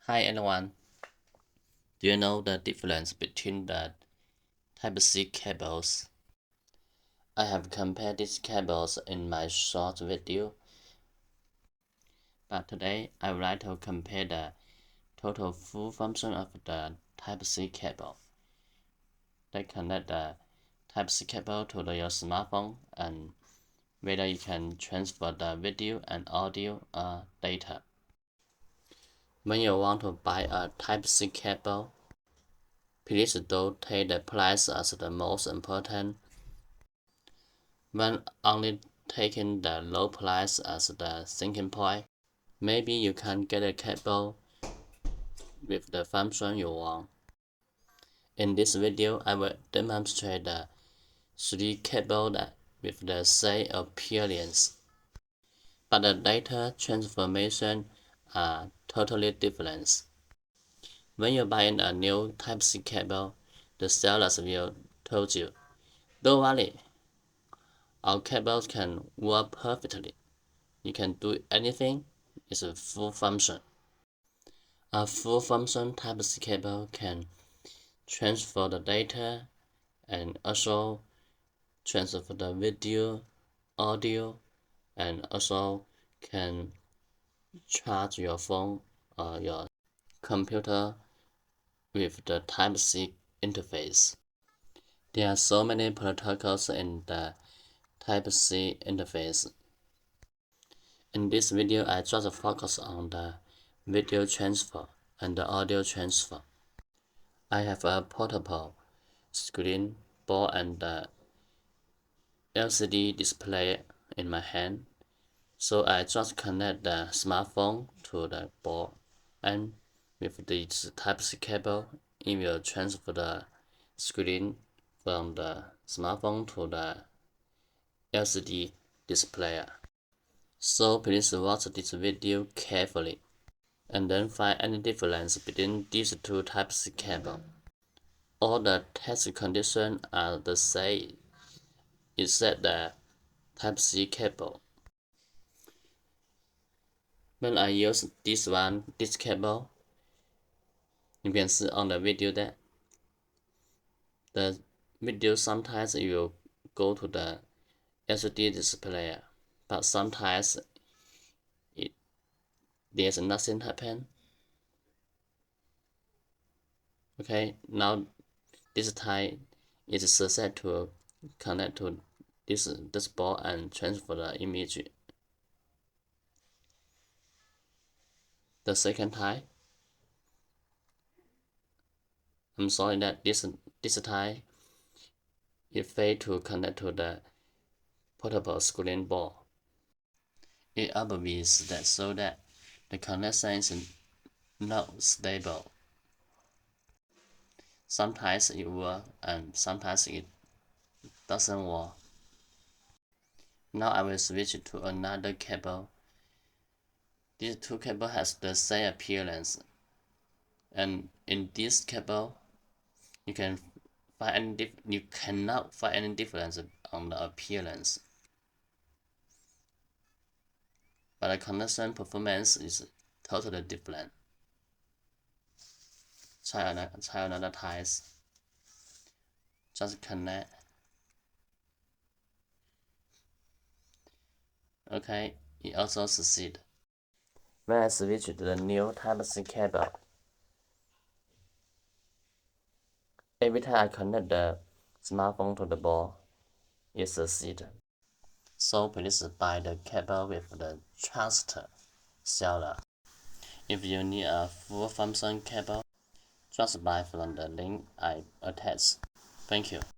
Hi everyone. Do you know the difference between the Type-C cables? I have compared these cables in my short video, but today I would like to compare the total full function of the Type-C cable. They connect the Type-C cable to your smartphone and whether you can transfer the video and audio or data. When you want to buy a Type-C cable, please don't take the price as the most important. When only taking the low price as the thinking point, maybe you can get a cable with the function you want. In this video, I will demonstrate the 3 cables with the same appearance, but the data transformation are totally different. When you buy a new Type-C cable, the sellers will tell you, "Don't worry, our cables can work perfectly. You can do anything. It's a full function." A full function Type-C cable can transfer the data and also transfer the video, audio, and also can charge your phone or your computer with the Type-C interface. There are so many protocols in the Type-C interface. In this video, I just focus on the video transfer and the audio transfer. I have a portable screen board and the LCD display in my hand, so I just connect the smartphone to the board, and with this Type-C cable, it will transfer the screen from the smartphone to the LCD display. So please watch this video carefully and then find any difference between these two Type-C cables. All the test conditions are the same except the Type-C cable. When I use this cable, you can see on the video that the video sometimes it will go to the LCD display, but sometimes there's nothing happen. Okay, now this time it is set to connect to this board and transfer the image. The second time, I'm sorry that this time it failed to connect to the portable screen board. It obvious that so that the connection is not stable. Sometimes it works and sometimes it doesn't work. Now I will switch to another cable. These two cables has the same appearance, and in this cable you cannot find any difference on the appearance, but the connection performance is totally different. Try another time. Just connect. Okay, it also succeed. When I switch to the new Type-C cable, every time I connect the smartphone to the board, it succeeds. So please buy the cable with the trusted seller. If you need a full function cable, just buy from the link I attached. Thank you.